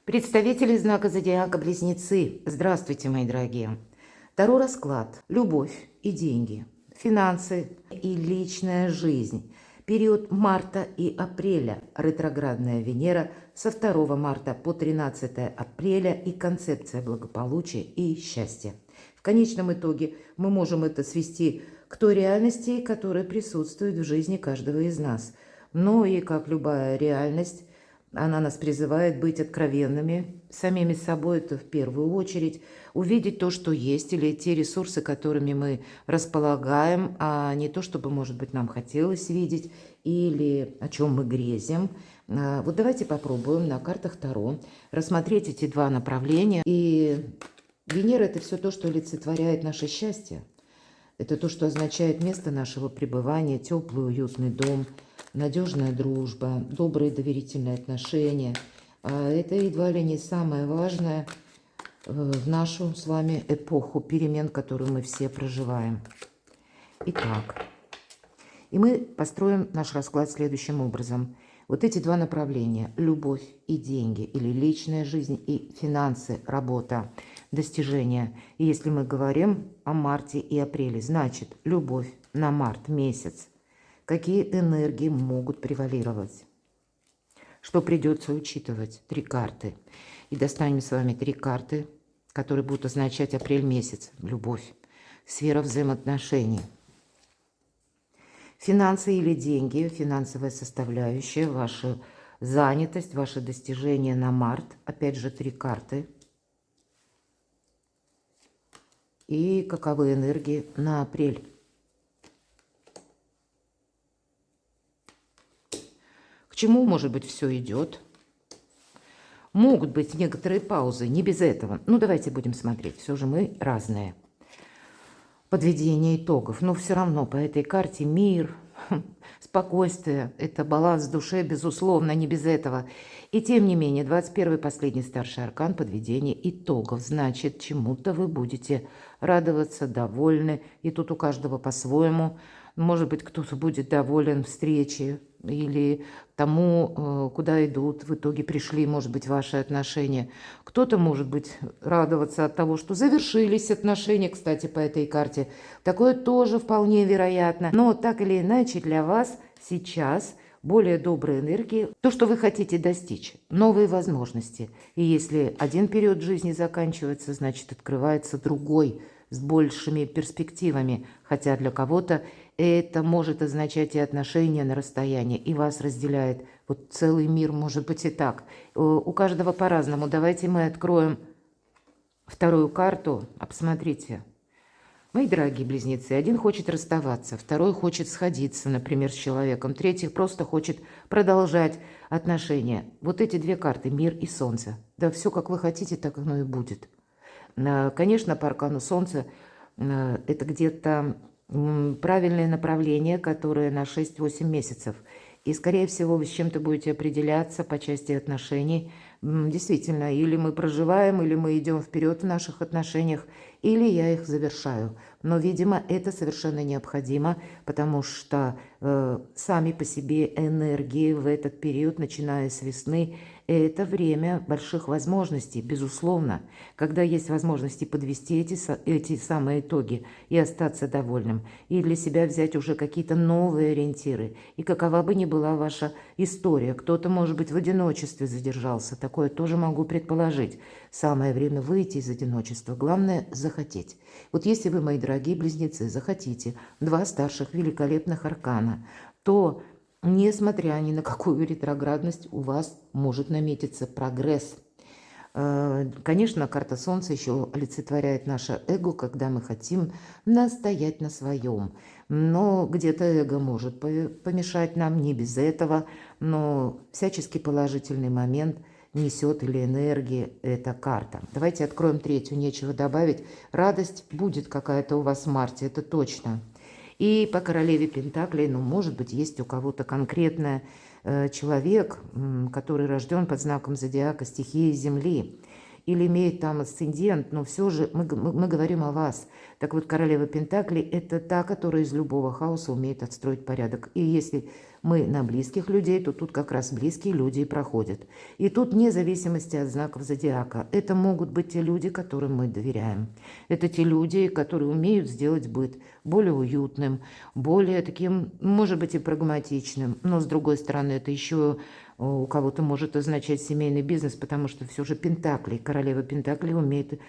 Представители знака зодиака Близнецы. Здравствуйте, мои дорогие. Таро расклад. Любовь и деньги, финансы и личная жизнь. Период марта и апреля. Ретроградная Венера со 2 марта по 13 апреля и концепция благополучия и счастья. В конечном итоге мы можем это свести к той реальности, которая присутствует в жизни каждого из нас. Но и как любая реальность, она нас призывает быть откровенными, самими собой, это в первую очередь, увидеть то, что есть, или те ресурсы, которыми мы располагаем, а не то, чтобы, может быть, нам хотелось видеть, или о чем мы грезим. Вот давайте попробуем на картах Таро рассмотреть эти два направления. И Венера – это все то, что олицетворяет наше счастье. Это то, что означает место нашего пребывания, теплый, уютный дом, надежная дружба, добрые доверительные отношения. Это едва ли не самое важное в нашу с вами эпоху перемен, которую мы все проживаем. Итак, и мы построим наш расклад следующим образом. Вот эти два направления – любовь и деньги, или личная жизнь и финансы, работа, достижения. И если мы говорим о марте и апреле, значит, любовь на март месяц. Какие энергии могут превалировать? Что придется учитывать? 3 карты. И достанем с вами 3 карты, которые будут означать апрель месяц. Любовь, сфера взаимоотношений. Финансы или деньги, финансовая составляющая, ваша занятость, ваши достижения на март. Опять же 3 карты. И каковы энергии на апрель? К чему, может быть, все идет? Могут быть некоторые паузы, не без этого. Ну, давайте будем смотреть. Все же мы разные. Подведение итогов. Но все равно по этой карте мир, спокойствие, это баланс в душе, безусловно, не без этого. И тем не менее, 21-й последний старший аркан подведение итогов. Значит, чему-то вы будете радоваться, довольны. И тут у каждого по-своему. Может быть, кто-то будет доволен встрече или тому, куда идут, в итоге пришли, может быть, ваши отношения. Кто-то, может быть, радоваться от того, что завершились отношения, кстати, по этой карте. Такое тоже вполне вероятно. Но так или иначе для вас сейчас более добрые энергии, то, что вы хотите достичь, новые возможности. И если один период жизни заканчивается, значит, открывается другой, с большими перспективами, хотя для кого-то это может означать и отношения на расстоянии, и вас разделяет вот целый мир, может быть и так. У каждого по-разному. Давайте мы откроем вторую карту. Посмотрите. Мои дорогие близнецы, один хочет расставаться, второй хочет сходиться, например, с человеком, третий просто хочет продолжать отношения. Вот эти 2 карты, мир и солнце. Да все, как вы хотите, так оно и будет. Конечно, по аркану Солнца это где-то правильное направление, которое на 6-8 месяцев. И, скорее всего, вы с чем-то будете определяться по части отношений. Действительно, или мы проживаем, или мы идем вперед в наших отношениях, или я их завершаю. Но, видимо, это совершенно необходимо, потому что сами по себе энергии в этот период, начиная с весны, это время больших возможностей, безусловно. Когда есть возможности подвести эти самые итоги и остаться довольным, и для себя взять уже какие-то новые ориентиры. И какова бы ни была ваша история, кто-то, может быть, в одиночестве задержался, такое тоже могу предположить. Самое время выйти из одиночества, главное – захотеть. Вот если вы, мои дорогие близнецы, захотите 2 старших великолепных аркана, то, несмотря ни на какую ретроградность, у вас может наметиться прогресс. Конечно, карта Солнца еще олицетворяет наше эго, когда мы хотим настоять на своем. Но где-то эго может помешать нам, не без этого, но всячески положительный момент несет или энергии эта карта. Давайте откроем третью, нечего добавить. Радость будет какая-то у вас в марте, это точно. И по королеве Пентаклей, ну, может быть, есть у кого-то конкретный человек, который рожден под знаком зодиака стихии Земли, или имеет там асцендент, но все же мы говорим о вас. Так вот, королева Пентаклей – это та, которая из любого хаоса умеет отстроить порядок. И если мы на близких людей, то тут как раз близкие люди и проходят. И тут вне зависимости от знаков зодиака. Это могут быть те люди, которым мы доверяем. Это те люди, которые умеют сделать быт более уютным, более таким, может быть, и прагматичным. Но, с другой стороны, это еще у кого-то может означать семейный бизнес, потому что все же Пентакли, королева Пентакли умеет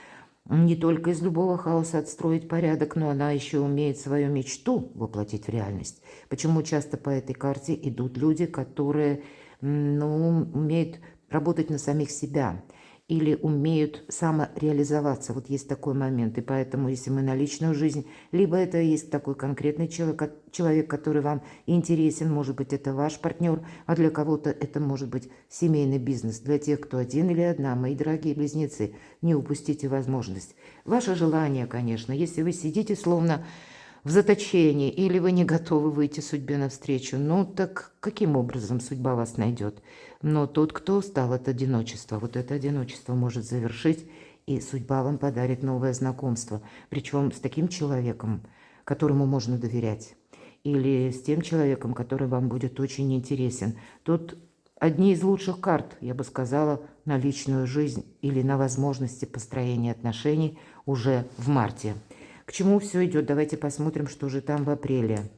не только из любого хаоса отстроить порядок, но она еще умеет свою мечту воплотить в реальность. Почему часто по этой карте идут люди, которые умеют работать на самих себя или умеют самореализоваться. Вот есть такой момент. И поэтому, если мы на личную жизнь, либо это есть такой конкретный человек, который вам интересен, может быть, это ваш партнер, а для кого-то это может быть семейный бизнес. Для тех, кто один или одна, мои дорогие близнецы, не упустите возможность. Ваше желание, конечно, если вы сидите словно в заточении, или вы не готовы выйти судьбе навстречу, ну так каким образом судьба вас найдет? Но тот, кто устал от одиночества, вот это одиночество может завершить, и судьба вам подарит новое знакомство. Причем с таким человеком, которому можно доверять. Или с тем человеком, который вам будет очень интересен. Тут одни из лучших карт, я бы сказала, на личную жизнь или на возможности построения отношений уже в марте. К чему все идет? Давайте посмотрим, что же там в апреле.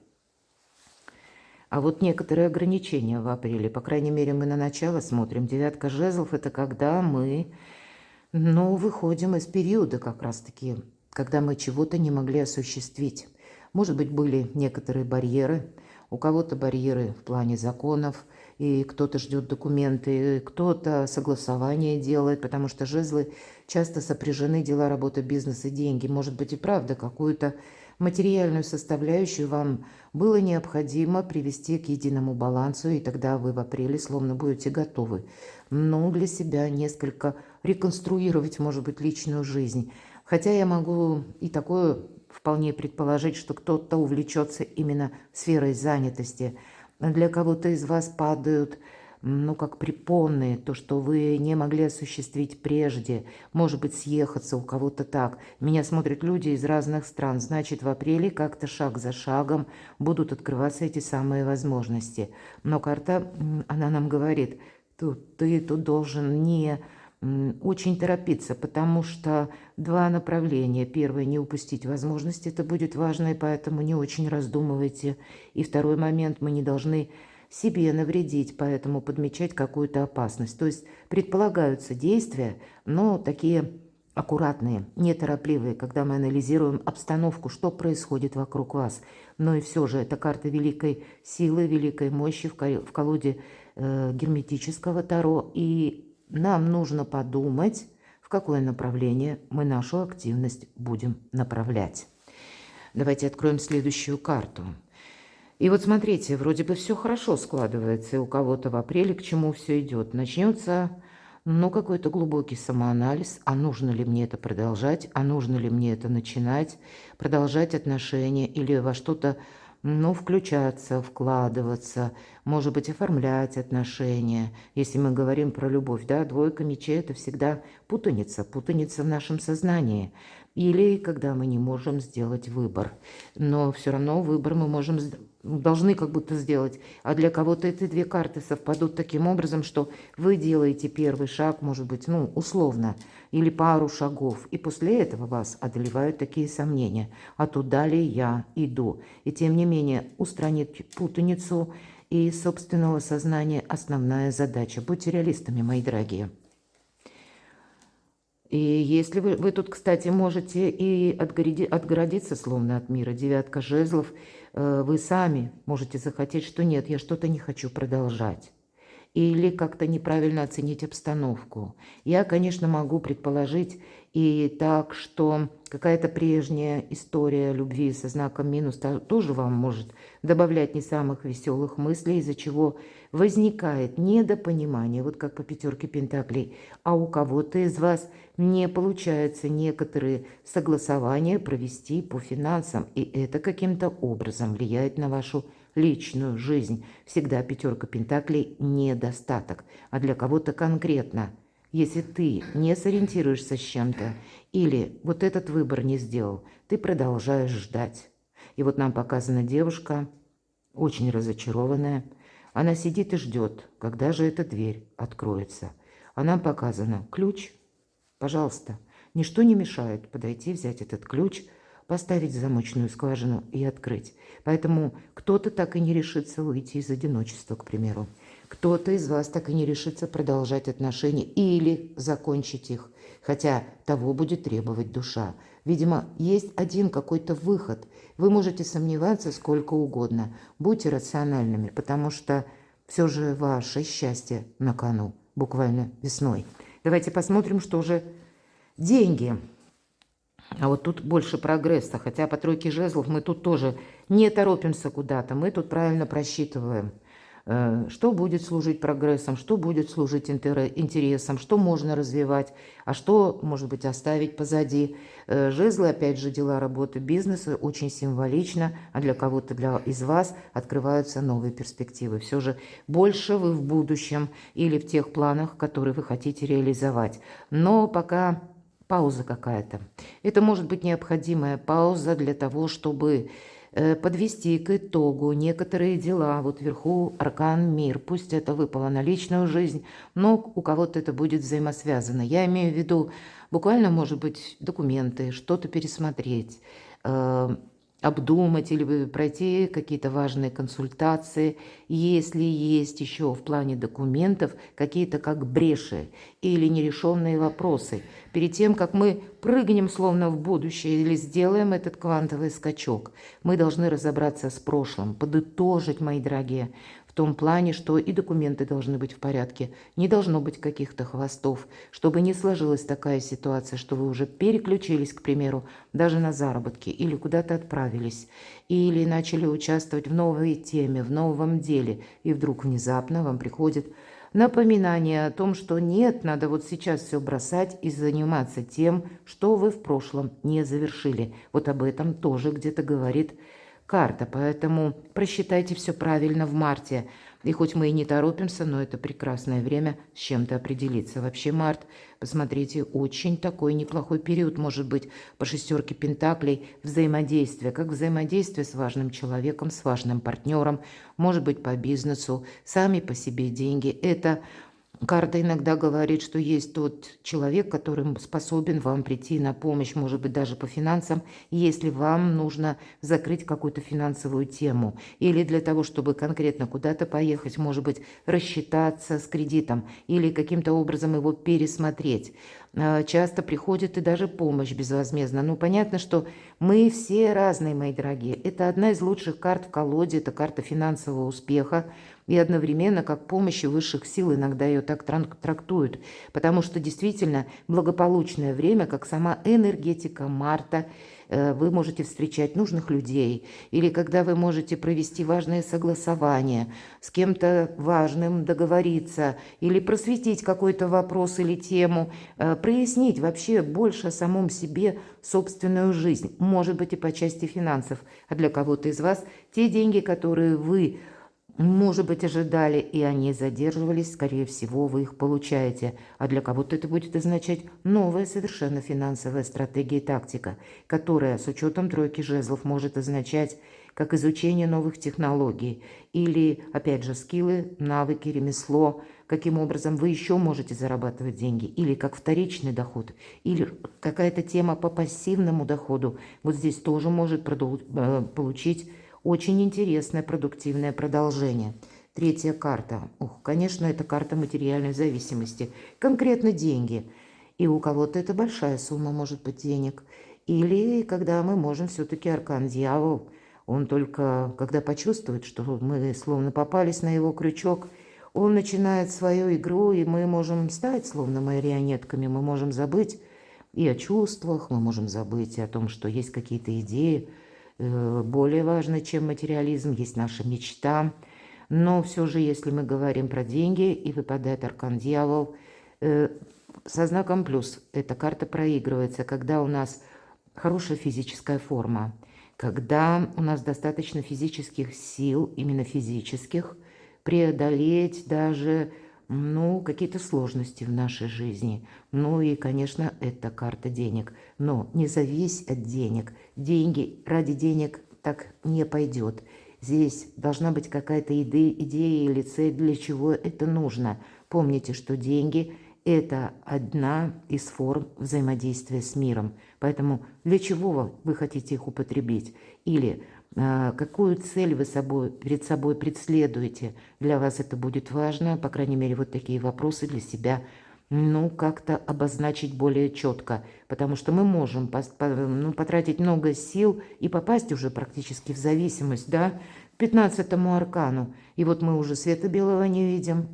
А вот некоторые ограничения в апреле. По крайней мере, мы на начало смотрим. Девятка жезлов – это когда мы, выходим из периода как раз-таки, когда мы чего-то не могли осуществить. Может быть, были некоторые барьеры. У кого-то барьеры в плане законов, и кто-то ждет документы, кто-то согласование делает, потому что жезлы часто сопряжены дела, работа, бизнес и деньги. Может быть и правда, какую-то материальную составляющую вам было необходимо привести к единому балансу, и тогда вы в апреле словно будете готовы. Для себя несколько реконструировать, может быть, личную жизнь. Хотя я могу и такое вполне предположить, что кто-то увлечется именно сферой занятости. Для кого-то из вас падают, как препоны, то, что вы не могли осуществить прежде. Может быть, съехаться у кого-то так. Меня смотрят люди из разных стран. Значит, в апреле как-то шаг за шагом будут открываться эти самые возможности. Но карта, она нам говорит, ты тут должен не очень торопиться, потому что два направления. Первое, не упустить возможность, это будет важно, и поэтому не очень раздумывайте. И второй момент, мы не должны себе навредить, поэтому подмечать какую-то опасность. То есть предполагаются действия, но такие аккуратные, неторопливые, когда мы анализируем обстановку, что происходит вокруг вас. Но и все же это карта великой силы, великой мощи в колоде герметического Таро, и нам нужно подумать, в какое направление мы нашу активность будем направлять. Давайте откроем следующую карту. И вот смотрите, вроде бы все хорошо складывается, и у кого-то в апреле к чему все идет. Начнется, какой-то глубокий самоанализ, а нужно ли мне это продолжать, а нужно ли мне это начинать, продолжать отношения или во что-то включаться, вкладываться, может быть, оформлять отношения. Если мы говорим про любовь, да, двойка мечей – это всегда путаница в нашем сознании. Или когда мы не можем сделать выбор. Но все равно выбор мы должны как будто сделать. А для кого-то эти две карты совпадут таким образом, что вы делаете первый шаг, может быть, условно, или пару шагов. И после этого вас одолевают такие сомнения. А туда ли я иду? И тем не менее, устранить путаницу и собственного сознания – основная задача. Будьте реалистами, мои дорогие. И если вы тут, кстати, можете и отгородиться словно от мира, девятка жезлов, вы сами можете захотеть, что нет, я что-то не хочу продолжать. Или как-то неправильно оценить обстановку. Я, конечно, могу предположить и так, что какая-то прежняя история любви со знаком минус тоже вам может добавлять не самых веселых мыслей, из-за чего возникает недопонимание, вот как по пятерке пентаклей, а у кого-то из вас не получается некоторые согласования провести по финансам, и это каким-то образом влияет на вашу личную жизнь. Всегда пятерка пентаклей – недостаток, а для кого-то конкретно. Если ты не сориентируешься с чем-то или вот этот выбор не сделал, ты продолжаешь ждать. И вот нам показана девушка, очень разочарованная, Она сидит и ждет, когда же эта дверь откроется. А нам показано ключ. Пожалуйста, ничто не мешает подойти, взять этот ключ, поставить в замочную скважину и открыть. Поэтому кто-то так и не решится выйти из одиночества, к примеру. Кто-то из вас так и не решится продолжать отношения или закончить их, хотя того будет требовать душа. Видимо, есть один какой-то выход. Вы можете сомневаться сколько угодно. Будьте рациональными, потому что все же ваше счастье на кону, буквально весной. Давайте посмотрим, что же деньги. А вот тут больше прогресса, хотя по тройке жезлов мы тут тоже не торопимся куда-то, мы тут правильно просчитываем, что будет служить прогрессом, что будет служить интересом, что можно развивать, а что, может быть, оставить позади. Жезлы, опять же, дела, работы, бизнеса очень символично, а для кого-то из вас открываются новые перспективы. Все же больше вы в будущем или в тех планах, которые вы хотите реализовать. Но пока пауза какая-то. Это может быть необходимая пауза для того, чтобы подвести к итогу некоторые дела. Вот вверху аркан мир. Пусть это выпало на личную жизнь, но у кого-то это будет взаимосвязано. Я имею в виду буквально, может быть, документы, что-то пересмотреть, обдумать или пройти какие-то важные консультации, если есть еще в плане документов какие-то как бреши или нерешенные вопросы. Перед тем, как мы прыгнем словно в будущее или сделаем этот квантовый скачок, мы должны разобраться с прошлым, подытожить, мои дорогие, в том плане, что и документы должны быть в порядке, не должно быть каких-то хвостов, чтобы не сложилась такая ситуация, что вы уже переключились, к примеру, даже на заработки, или куда-то отправились, или начали участвовать в новой теме, в новом деле, и вдруг внезапно вам приходит напоминание о том, что нет, надо вот сейчас все бросать и заниматься тем, что вы в прошлом не завершили. Вот об этом тоже где-то говорит карта, поэтому просчитайте все правильно в марте. И хоть мы и не торопимся, но это прекрасное время с чем-то определиться. Вообще март, посмотрите, очень такой неплохой период может быть по шестерке пентаклей взаимодействия. Как взаимодействие с важным человеком, с важным партнером, может быть по бизнесу, сами по себе деньги. Это карта иногда говорит, что есть тот человек, который способен вам прийти на помощь, может быть, даже по финансам, если вам нужно закрыть какую-то финансовую тему. Или для того, чтобы конкретно куда-то поехать, может быть, рассчитаться с кредитом или каким-то образом его пересмотреть. Часто приходит и даже помощь безвозмездно. Ну, понятно, что мы все разные, мои дорогие. Это одна из лучших карт в колоде, это карта финансового успеха. И одновременно, как помощи высших сил, иногда ее так трактуют. Потому что действительно благополучное время, как сама энергетика марта, вы можете встречать нужных людей. Или когда вы можете провести важные согласования, с кем-то важным договориться, или просветить какой-то вопрос или тему, прояснить вообще больше о самом себе собственную жизнь. Может быть и по части финансов. А для кого-то из вас те деньги, которые вы, может быть, ожидали, и они задерживались, скорее всего, вы их получаете. А для кого-то это будет означать новая совершенно финансовая стратегия и тактика, которая с учетом тройки жезлов может означать как изучение новых технологий или, опять же, скиллы, навыки, ремесло, каким образом вы еще можете зарабатывать деньги, или как вторичный доход, или какая-то тема по пассивному доходу. Вот здесь тоже может получить очень интересное продуктивное продолжение. Третья карта. Конечно, это карта материальной зависимости. Конкретно деньги. И у кого-то это большая сумма может быть денег. Или когда мы можем все-таки аркан дьявол, он только, когда почувствует, что мы словно попались на его крючок, он начинает свою игру, и мы можем стать словно марионетками, мы можем забыть и о чувствах, мы можем забыть и о том, что есть какие-то идеи, более важно, чем материализм, есть наша мечта. Но все же, если мы говорим про деньги, и выпадает аркан дьявол, со знаком плюс, эта карта проигрывается, когда у нас хорошая физическая форма, когда у нас достаточно физических сил, именно физических, преодолеть даже какие-то сложности в нашей жизни. Ну и, конечно, это карта денег. Но не завись от денег. Деньги ради денег так не пойдет. Здесь должна быть какая-то идея или цель, для чего это нужно. Помните, что деньги – это одна из форм взаимодействия с миром. Поэтому для чего вы хотите их употребить? Или какую цель вы перед собой преследуете? Для вас это будет важно, по крайней мере, вот такие вопросы для себя как-то обозначить более четко, потому что мы можем потратить много сил и попасть уже практически в зависимость, да, к 15-му аркану. И вот мы уже света белого не видим,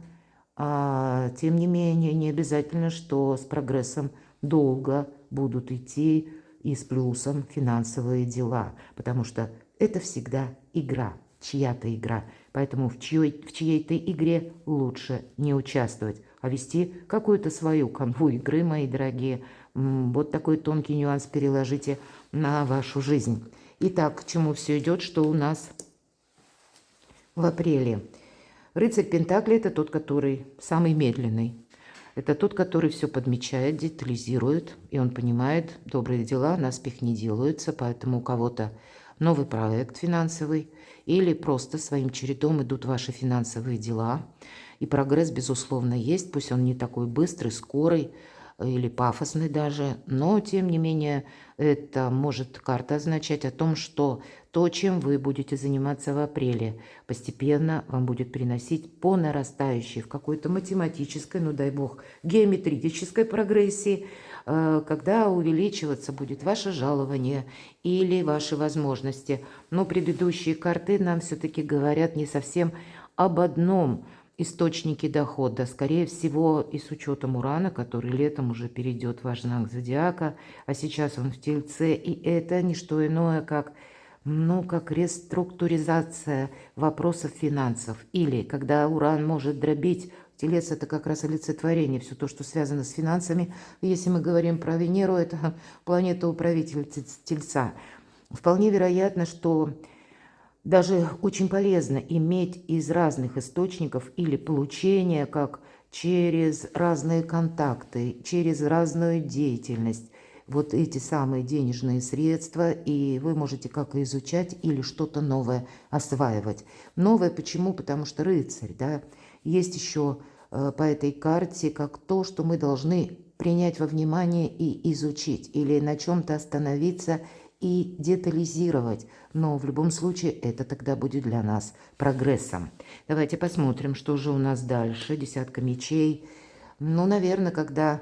а тем не менее не обязательно, что с прогрессом долго будут идти и с плюсом финансовые дела, потому что это всегда игра, чья-то игра. Поэтому в чьей-то игре лучше не участвовать, а вести какую-то свою канву игры, мои дорогие. Вот такой тонкий нюанс переложите на вашу жизнь. Итак, к чему все идет, что у нас в апреле? Рыцарь Пентаклей – это тот, который самый медленный. Это тот, который все подмечает, детализирует, и он понимает, добрые дела наспех не делаются, поэтому у кого-то новый проект финансовый или просто своим чередом идут ваши финансовые дела. И прогресс, безусловно, есть, пусть он не такой быстрый, скорый или пафосный даже, но, тем не менее, это может карта означать о том, что то, чем вы будете заниматься в апреле, постепенно вам будет приносить по нарастающей в какой-то математической, ну дай бог, геометрической прогрессии, когда увеличиваться будет ваше жалование или ваши возможности. Но предыдущие карты нам все-таки говорят не совсем об одном источнике дохода. Скорее всего, и с учетом Урана, который летом уже перейдет в ваш знак зодиака, а сейчас он в Тельце, и это не что иное, как реструктуризация вопросов финансов. Или когда Уран может дробить, Телец – это как раз олицетворение, все то, что связано с финансами. Если мы говорим про Венеру, это планета-управитель Тельца. Вполне вероятно, что даже очень полезно иметь из разных источников или получение, как через разные контакты, через разную деятельность, вот эти самые денежные средства, и вы можете как изучать или что-то новое осваивать. Новое почему? Потому что рыцарь, да, есть еще по этой карте как то, что мы должны принять во внимание и изучить, или на чем-то остановиться и детализировать. Но в любом случае это тогда будет для нас прогрессом. Давайте посмотрим, что же у нас дальше. Десятка мечей. Наверное, когда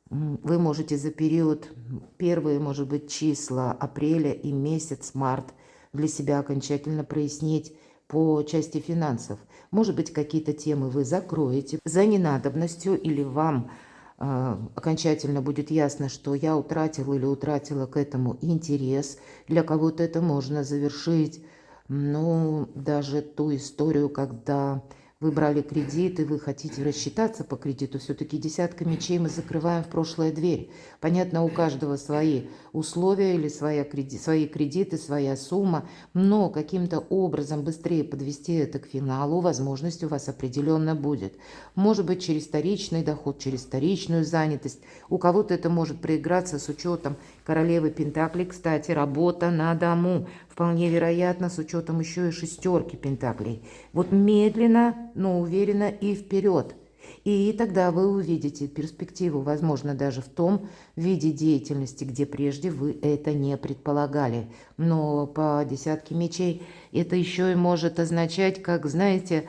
вы можете за период первые, может быть, числа апреля и месяц март для себя окончательно прояснить по части финансов. Может быть, какие-то темы вы закроете за ненадобностью, или вам окончательно будет ясно, что я утратил или утратила к этому интерес. Для кого-то это можно завершить. Даже ту историю, когда вы брали кредит и вы хотите рассчитаться по кредиту, все-таки десятка мечей мы закрываем в прошлое дверь. Понятно, у каждого свои условия или свои кредиты, своя сумма, но каким-то образом быстрее подвести это к финалу возможность у вас определенно будет. Может быть, через вторичный доход, через вторичную занятость. У кого-то это может проиграться с учетом королевы Пентаклей, кстати, работа на дому. Вполне вероятно, с учетом еще и шестерки Пентаклей. Вот медленно, но уверенно и вперед. И тогда вы увидите перспективу, возможно, даже в том виде деятельности, где прежде вы это не предполагали. Но по десятке мечей это еще и может означать, как, знаете,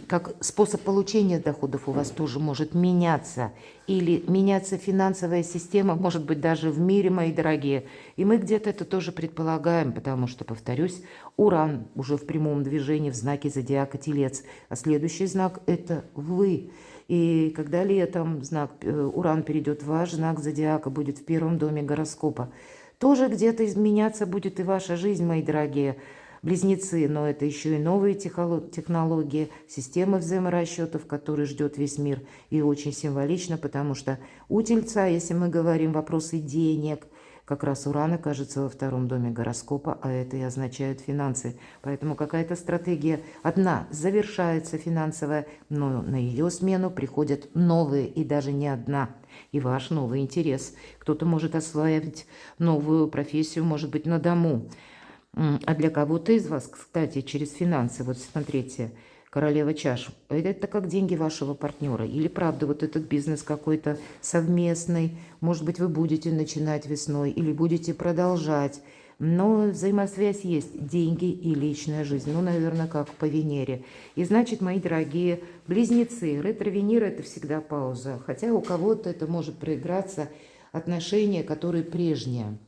как способ получения доходов у вас тоже может меняться. Или меняться финансовая система, может быть, даже в мире, мои дорогие. И мы где-то это тоже предполагаем, потому что, повторюсь, Уран уже в прямом движении в знаке зодиака Телец. А следующий знак – это вы. И когда летом Уран перейдет в ваш знак зодиака, будет в первом доме гороскопа, тоже где-то изменяться будет и ваша жизнь, мои дорогие близнецы, но это еще и новые технологии, системы взаиморасчетов, которые ждет весь мир. И очень символично, потому что у Тельца, если мы говорим вопросы денег, как раз Уран окажется во втором доме гороскопа, а это и означает финансы. Поэтому какая-то стратегия одна завершается финансовая, но на ее смену приходят новые, и даже не одна. И ваш новый интерес. Кто-то может осваивать новую профессию, может быть, на дому. А для кого-то из вас, кстати, через финансы, вот смотрите, королева чаш, это как деньги вашего партнера. Или правда вот этот бизнес какой-то совместный, может быть, вы будете начинать весной или будете продолжать. Но взаимосвязь есть, деньги и личная жизнь. Ну, наверное, как по Венере. И значит, мои дорогие близнецы, ретро-Венера – это всегда пауза. Хотя у кого-то это может проиграться отношения, которые прежние.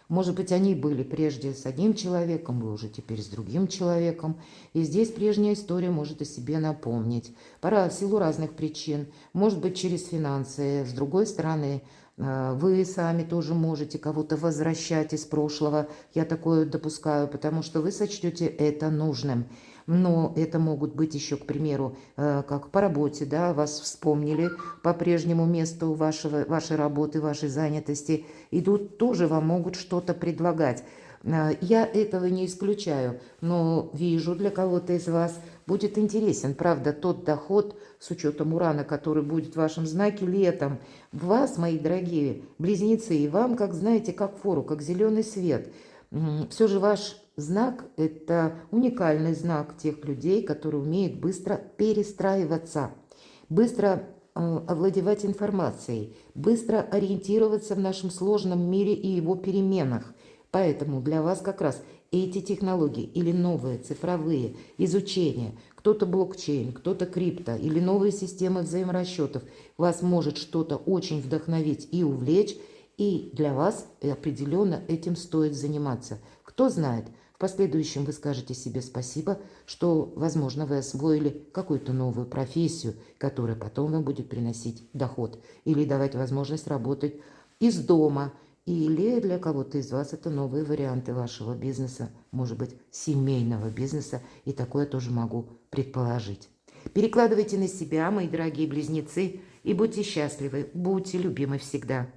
Может быть, они были прежде с одним человеком, вы уже теперь с другим человеком. И здесь прежняя история может о себе напомнить. В силу разных причин. Может быть, через финансы. С другой стороны, вы сами тоже можете кого-то возвращать из прошлого. Я такое допускаю, потому что вы сочтете это нужным. Но это могут быть еще, к примеру, как по работе, да, вас вспомнили по прежнему месту вашей работы, вашей занятости, и тут тоже вам могут что-то предлагать. Я этого не исключаю, но вижу, для кого-то из вас будет интересен, правда, тот доход с учетом Урана, который будет в вашем знаке летом. Вас, мои дорогие близнецы, и вам, как знаете, как фору, как зеленый свет. Все же ваш знак – это уникальный знак тех людей, которые умеют быстро перестраиваться, быстро овладевать информацией, быстро ориентироваться в нашем сложном мире и его переменах. Поэтому для вас как раз эти технологии или новые цифровые изучения, кто-то блокчейн, кто-то крипто или новые системы взаиморасчетов, вас может что-то очень вдохновить и увлечь, и для вас определенно этим стоит заниматься. Кто знает, в последующем вы скажете себе спасибо, что, возможно, вы освоили какую-то новую профессию, которая потом вам будет приносить доход или давать возможность работать из дома. Или для кого-то из вас это новые варианты вашего бизнеса, может быть, семейного бизнеса, и такое тоже могу предположить. Перекладывайте на себя, мои дорогие близнецы, и будьте счастливы, будьте любимы всегда.